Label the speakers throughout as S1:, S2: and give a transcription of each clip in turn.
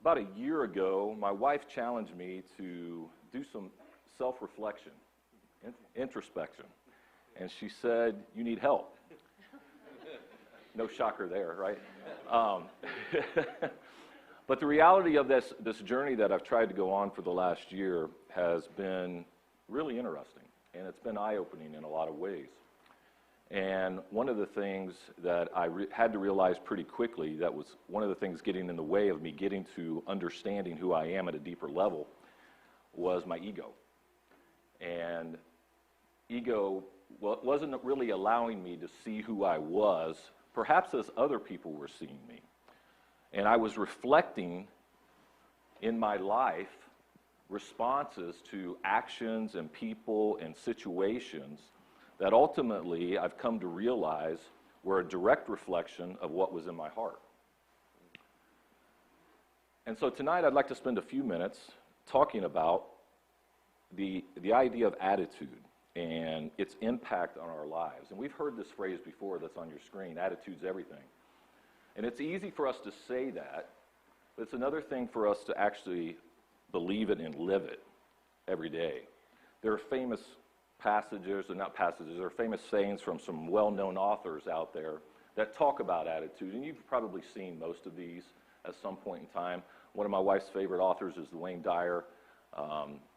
S1: About a year ago, my wife challenged me to do some self-reflection, introspection. And she said, "You need help." No shocker there, right? But the reality of this journey that I've tried to go on for the last year has been really interesting, and it's been eye-opening in a lot of ways. And one of the things that I had to realize pretty quickly, that was one of the things getting in the way of me getting to understanding who I am at a deeper level, was my ego. And ego wasn't really allowing me to see who I was, perhaps as other people were seeing me. And I was reflecting in my life responses to actions and people and situations that ultimately I've come to realize were a direct reflection of what was in my heart. And so tonight I'd like to spend a few minutes talking about the idea of attitude and its impact on our lives. And we've heard this phrase before that's on your screen: attitude's everything. And it's easy for us to say that, but it's another thing for us to actually believe it and live it every day. There are famous passages, or not passages, there are famous sayings from some well-known authors out there that talk about attitude, and you've probably seen most of these at some point in time. One of my wife's favorite authors is Wayne Dyer.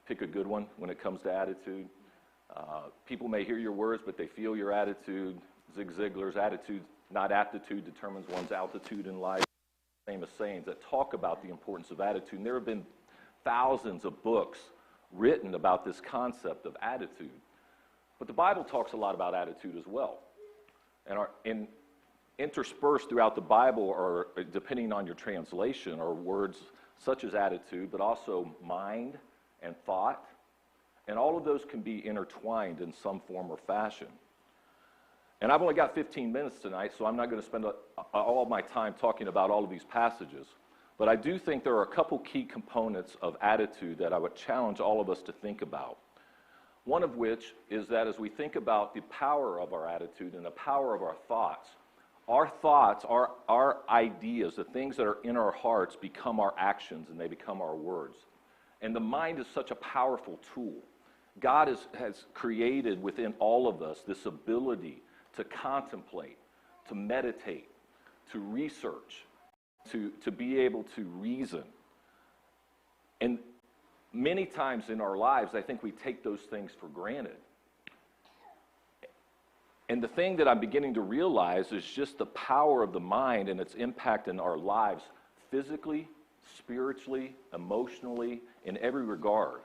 S1: Pick a good one when it comes to attitude. People may hear your words, but they feel your attitude. Zig Ziglar's attitude, not aptitude, determines one's altitude in life. Famous sayings that talk about the importance of attitude. And there have been thousands of books written about this concept of attitude. But the Bible talks a lot about attitude as well. And interspersed throughout the Bible, or depending on your translation, are words such as attitude, but also mind and thought. And all of those can be intertwined in some form or fashion. And I've only got 15 minutes tonight, so I'm not going to spend all of my time talking about all of these passages. But I do think there are a couple key components of attitude that I would challenge all of us to think about. One of which is that as we think about the power of our attitude and the power of our thoughts, our ideas, the things that are in our hearts, become our actions and they become our words. And the mind is such a powerful tool. God has created within all of us this ability to contemplate, to meditate, to research, to be able to reason. And many times in our lives, I think we take those things for granted. And the thing that I'm beginning to realize is just the power of the mind and its impact in our lives, physically, spiritually, emotionally, in every regard.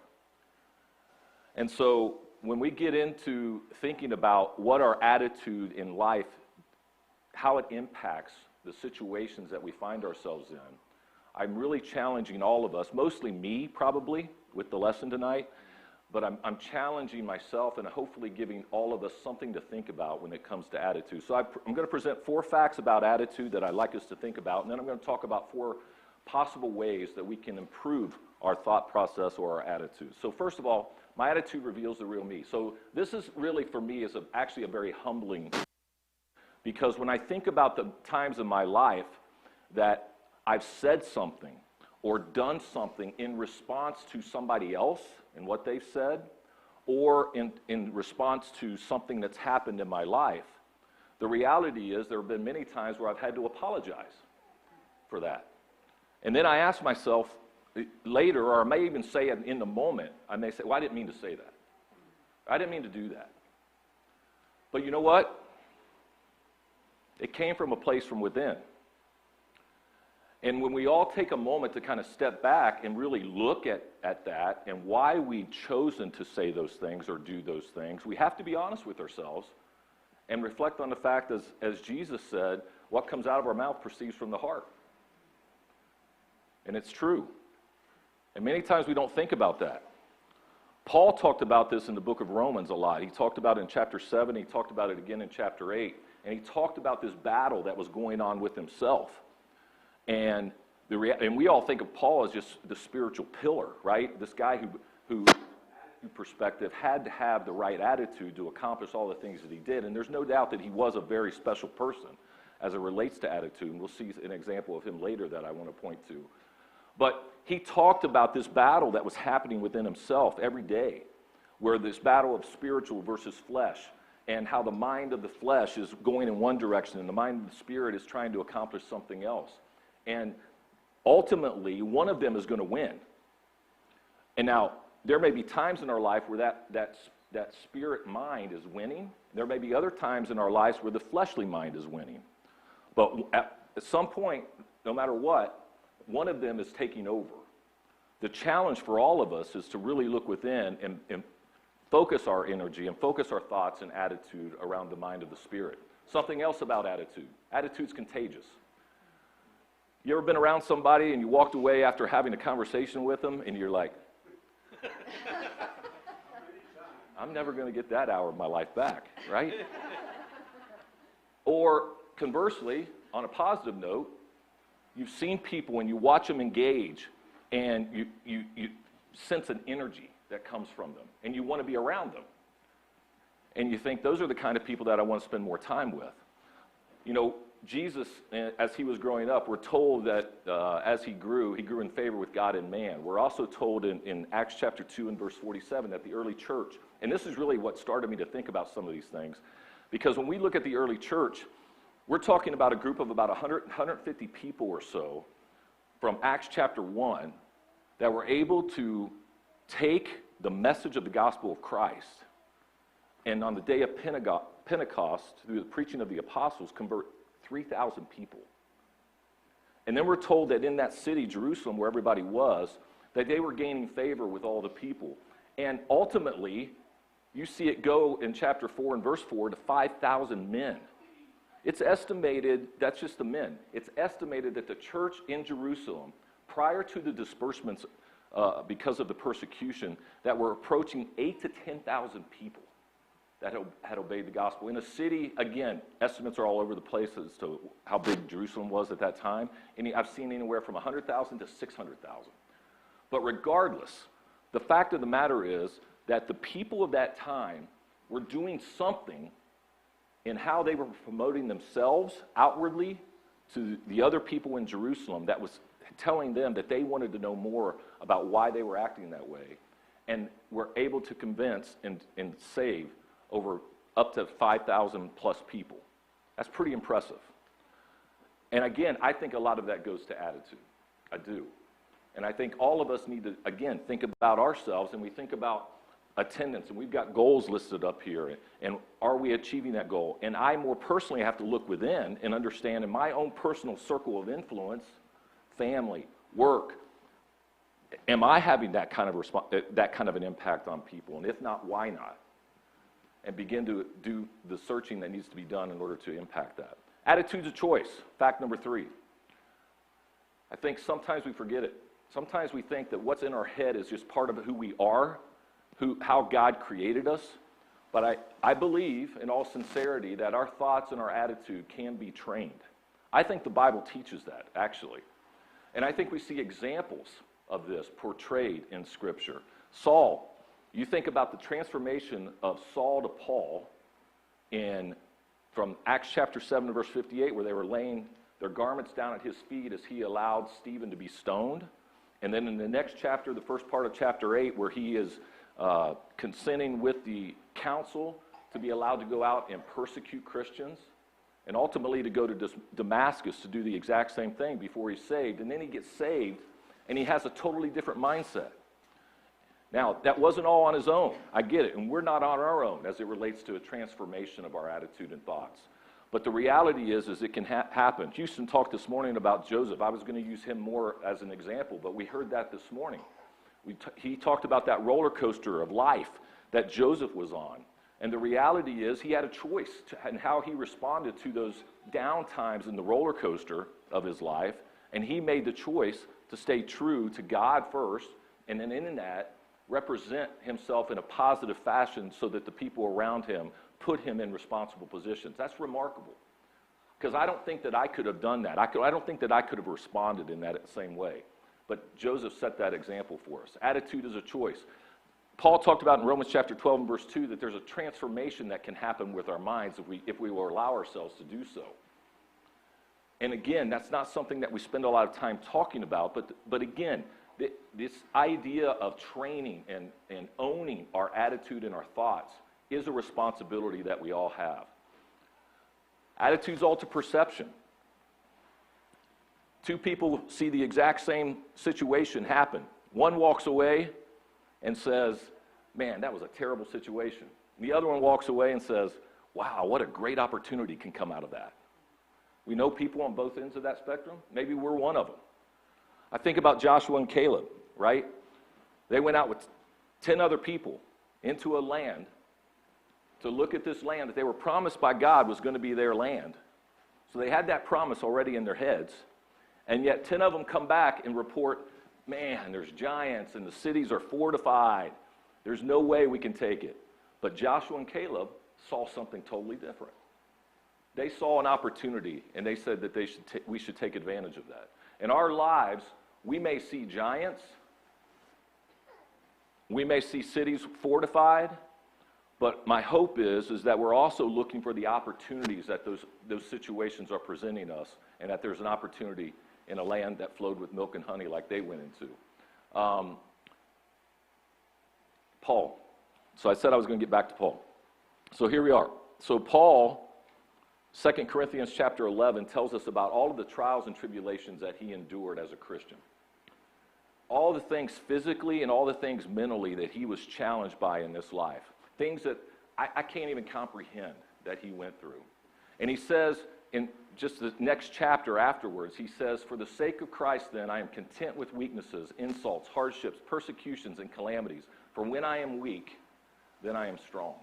S1: And so when we get into thinking about what our attitude in life, how it impacts the situations that we find ourselves in, I'm really challenging all of us, mostly me probably, with the lesson tonight, but I'm challenging myself and hopefully giving all of us something to think about when it comes to attitude. So I'm going to present 4 facts about attitude that I'd like us to think about, and then I'm going to talk about 4 possible ways that we can improve our thought process or our attitude. So first of all, my attitude reveals the real me. So this is really, for me, is actually a very humbling, because when I think about the times in my life that I've said something or done something in response to somebody else and what they've said, or in response to something that's happened in my life, the reality is there have been many times where I've had to apologize for that. And then I ask myself later, or I may even say it in the moment, I may say, well, I didn't mean to say that. I didn't mean to do that. But you know what? It came from a place from within. And when we all take a moment to kind of step back and really look at that and why we've chosen to say those things or do those things, we have to be honest with ourselves and reflect on the fact, as Jesus said, what comes out of our mouth proceeds from the heart. And it's true. And many times we don't think about that. Paul talked about this in the book of Romans a lot. He talked about it in chapter 7, he talked about it again in chapter 8, and he talked about this battle that was going on with himself. And we all think of Paul as just the spiritual pillar, right? This guy who perspective had to have the right attitude to accomplish all the things that he did. And there's no doubt that he was a very special person as it relates to attitude. And we'll see an example of him later that I want to point to. But he talked about this battle that was happening within himself every day, where this battle of spiritual versus flesh, and how the mind of the flesh is going in one direction and the mind of the spirit is trying to accomplish something else. And ultimately, one of them is going to win. And now, there may be times in our life where that spirit mind is winning. There may be other times in our lives where the fleshly mind is winning. But at some point, no matter what, one of them is taking over. The challenge for all of us is to really look within and focus our energy and focus our thoughts and attitude around the mind of the spirit. Something else about attitude. Attitude's contagious. You ever been around somebody and you walked away after having a conversation with them and you're like, I'm never going to get that hour of my life back, right? Or conversely, on a positive note, you've seen people and you watch them engage and you sense an energy that comes from them, and you want to be around them. And you think, those are the kind of people that I want to spend more time with. You know, Jesus, as he was growing up, we're told that as he grew in favor with God and man. We're also told in Acts chapter 2 and verse 47 that the early church, and this is really what started me to think about some of these things, because when we look at the early church, we're talking about a group of about 150 people or so from Acts chapter 1 that were able to take the message of the gospel of Christ, and on the day of Pentecost, through the preaching of the apostles, convert 3,000 people. And then we're told that in that city, Jerusalem, where everybody was, that they were gaining favor with all the people. And ultimately, you see it go in chapter 4 and verse 4 to 5,000 men. It's estimated, that's just the men, it's estimated that the church in Jerusalem, prior to the disbursements because of the persecution, that were approaching 8,000 to 10,000 people that had obeyed the gospel. In a city, again, estimates are all over the place as to how big Jerusalem was at that time. And I've seen anywhere from 100,000 to 600,000. But regardless, the fact of the matter is that the people of that time were doing something in how they were promoting themselves outwardly to the other people in Jerusalem that was telling them that they wanted to know more about why they were acting that way, and were able to convince and save over up to 5,000 plus people. That's pretty impressive. And again, I think a lot of that goes to attitude. I do. And I think all of us need to, again, think about ourselves, and we think about attendance, and we've got goals listed up here, and are we achieving that goal? And I more personally have to look within and understand in my own personal circle of influence, family, work, am I having that kind of an impact on people? And if not, why not? And begin to do the searching that needs to be done in order to impact that. Attitude's a choice. Fact number 3. I think sometimes we forget it. Sometimes we think that what's in our head is just part of who we are, how God created us. But I believe, in all sincerity, that our thoughts and our attitude can be trained. I think the Bible teaches that, actually. And I think we see examples of this portrayed in Scripture. Saul, you think about the transformation of Saul to Paul from Acts chapter 7 verse 58, where they were laying their garments down at his feet as he allowed Stephen to be stoned. And then in the next chapter, the first part of chapter 8, where he is consenting with the council to be allowed to go out and persecute Christians, and ultimately to go to Damascus to do the exact same thing before he's saved. And then he gets saved, and he has a totally different mindset. Now, that wasn't all on his own. I get it, and we're not on our own as it relates to a transformation of our attitude and thoughts. But the reality is it can happen. Houston talked this morning about Joseph. I was going to use him more as an example, but we heard that this morning. He talked about that roller coaster of life that Joseph was on. And the reality is he had a choice in how he responded to those down times in the roller coaster of his life. And he made the choice to stay true to God first, and then in that, represent himself in a positive fashion so that the people around him put him in responsible positions. That's remarkable. Because I don't think that I could have done that. I don't think that I could have responded in that same way. But Joseph set that example for us. Attitude is a choice. Paul talked about in Romans chapter 12 and verse 2 that there's a transformation that can happen with our minds if we will allow ourselves to do so. And again, that's not something that we spend a lot of time talking about, but again, this idea of training and owning our attitude and our thoughts is a responsibility that we all have. Attitudes alter perception. Two people see the exact same situation happen. One walks away and says, man, that was a terrible situation. And the other one walks away and says, wow, what a great opportunity can come out of that. We know people on both ends of that spectrum. Maybe we're one of them. I think about Joshua and Caleb, right? They went out with 10 other people into a land to look at this land that they were promised by God was going to be their land. So they had that promise already in their heads. And yet 10 of them come back and report, man, there's giants and the cities are fortified. There's no way we can take it. But Joshua and Caleb saw something totally different. They saw an opportunity, and they said that we should take advantage of that. In our lives, we may see giants, we may see cities fortified, but my hope is that we're also looking for the opportunities that those situations are presenting us, and that there's an opportunity in a land that flowed with milk and honey like they went into. Paul. So I said I was going to get back to Paul. So here we are. So Paul, 2 Corinthians chapter 11 tells us about all of the trials and tribulations that he endured as a Christian. All the things physically and all the things mentally that he was challenged by in this life. Things that I can't even comprehend that he went through. And he says in just the next chapter afterwards, he says, for the sake of Christ then, I am content with weaknesses, insults, hardships, persecutions, and calamities. For when I am weak, then I am strong.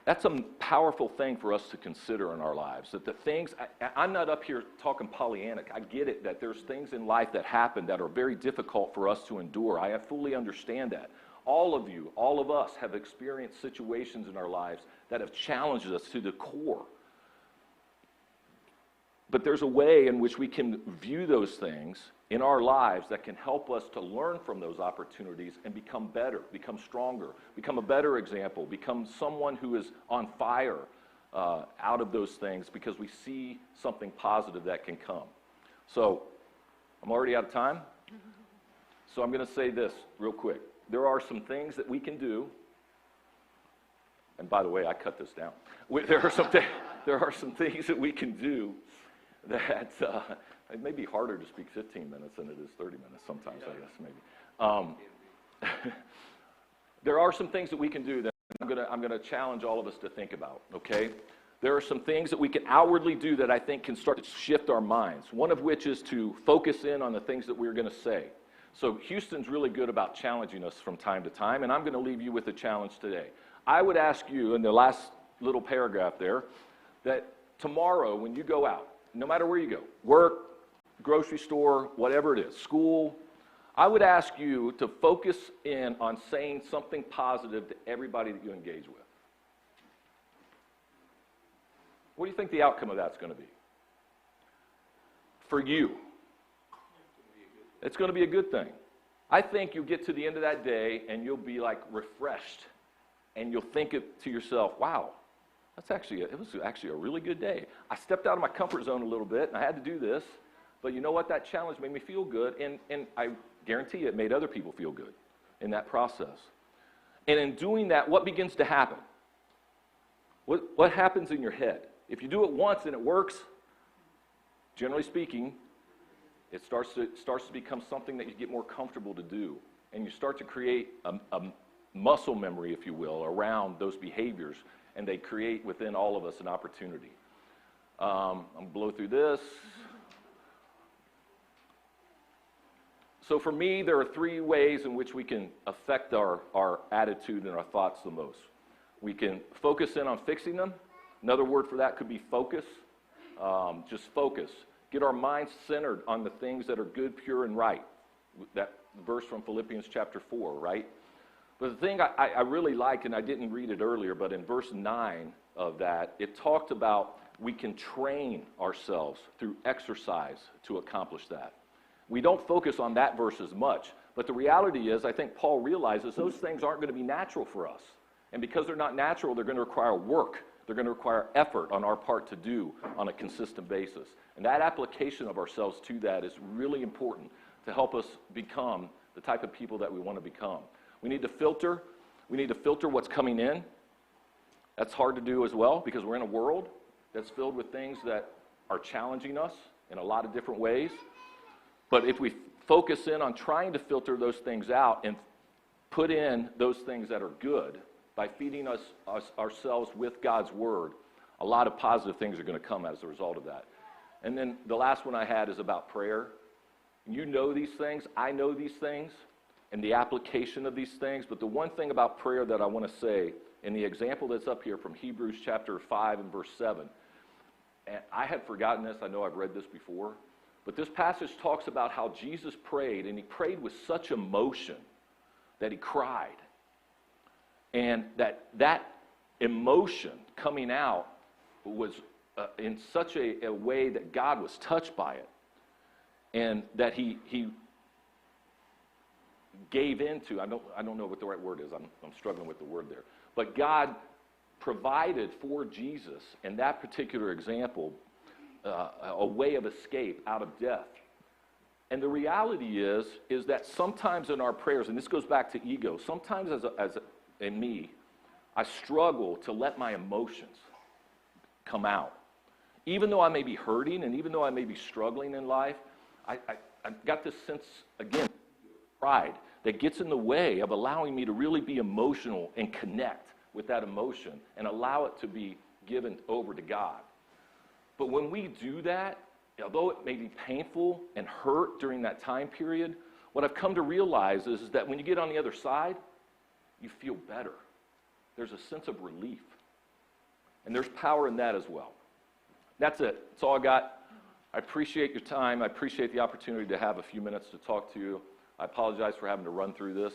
S1: That's a powerful thing for us to consider in our lives. That the things, I'm not up here talking Pollyannic. I get it that there's things in life that happen that are very difficult for us to endure. I fully understand that. All of you, all of us have experienced situations in our lives that have challenged us to the core. But there's a way in which we can view those things in our lives that can help us to learn from those opportunities and become better, become stronger, become a better example, become someone who is on fire out of those things because we see something positive that can come. So I'm already out of time. So I'm going to say this real quick. There are some things that we can do. And by the way, I cut this down. There are some things that we can do that it may be harder to speak 15 minutes than it is 30 minutes sometimes, I guess, maybe. There are some things that we can do that I'm going to challenge all of us to think about, okay? There are some things that we can outwardly do that I think can start to shift our minds, one of which is to focus in on the things that we're going to say. So Houston's really good about challenging us from time to time, and I'm going to leave you with a challenge today. I would ask you in the last little paragraph there that tomorrow when you go out, no matter where you go, work, grocery store, whatever it is, school, I would ask you to focus in on saying something positive to everybody that you engage with. What do you think the outcome of that's going to be? For you, it's going to be a good thing. I think you'll get to the end of that day and you'll be like refreshed and you'll think it to yourself, wow, it was actually a really good day. I stepped out of my comfort zone a little bit, and I had to do this, but you know what? That challenge made me feel good, and I guarantee you it made other people feel good in that process. And in doing that, what begins to happen? What happens in your head? If you do it once and it works, generally speaking, it starts to become something that you get more comfortable to do, and you start to create a muscle memory, if you will, around those behaviors, and they create within all of us an opportunity. I'm going to blow through this. So for me, there are 3 ways in which we can affect our attitude and our thoughts the most. We can focus in on fixing them. Another word for that could be focus. Just focus. Get our minds centered on the things that are good, pure, and right. That verse from Philippians chapter 4, right? But the thing I really like, and I didn't read it earlier, but in verse 9 of that, it talked about we can train ourselves through exercise to accomplish that. We don't focus on that verse as much, but the reality is I think Paul realizes those things aren't going to be natural for us. And because they're not natural, they're going to require work. They're going to require effort on our part to do on a consistent basis. And that application of ourselves to that is really important to help us become the type of people that we want to become. We need to filter. We need to filter what's coming in. That's hard to do as well because we're in a world that's filled with things that are challenging us in a lot of different ways. But if we focus in on trying to filter those things out and put in those things that are good by feeding ourselves with God's Word, a lot of positive things are going to come as a result of that. And then the last one I had is about prayer. You know these things, I know these things, and the application of these things. But the one thing about prayer that I want to say, in the example that's up here from Hebrews chapter 5 and verse 7, and I had forgotten this, I know I've read this before, but this passage talks about how Jesus prayed, and he prayed with such emotion that he cried. And that emotion coming out was in such a way that God was touched by it, and that he gave into, I don't know what the right word is, I'm struggling with the word there, but God provided for Jesus in that particular example a way of escape out of death. And the reality is that sometimes in our prayers, and this goes back to ego, sometimes in me, I struggle to let my emotions come out. Even though I may be hurting and even though I may be struggling in life, I've got this sense, again, pride that gets in the way of allowing me to really be emotional and connect with that emotion and allow it to be given over to God. But when we do that, although it may be painful and hurt during that time period, what I've come to realize is that when you get on the other side, you feel better. There's a sense of relief. And there's power in that as well. That's it. That's all I got. I appreciate your time. I appreciate the opportunity to have a few minutes to talk to you. I apologize for having to run through this.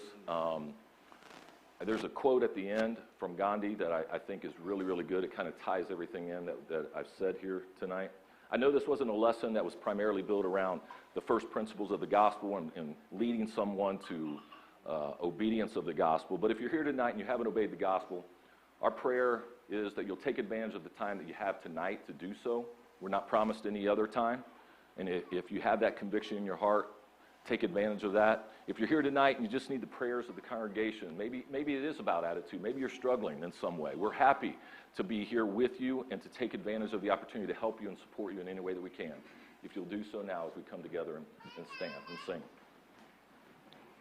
S1: There's a quote at the end from Gandhi that I think is really, really good. It kind of ties everything in that I've said here tonight. I know this wasn't a lesson that was primarily built around the first principles of the gospel and leading someone to obedience of the gospel. But if you're here tonight and you haven't obeyed the gospel, our prayer is that you'll take advantage of the time that you have tonight to do so. We're not promised any other time. And if you have that conviction in your heart, take advantage of that. If you're here tonight and you just need the prayers of the congregation, maybe it is about attitude. Maybe you're struggling in some way. We're happy to be here with you and to take advantage of the opportunity to help you and support you in any way that we can. If you'll do so now as we come together and stand and sing.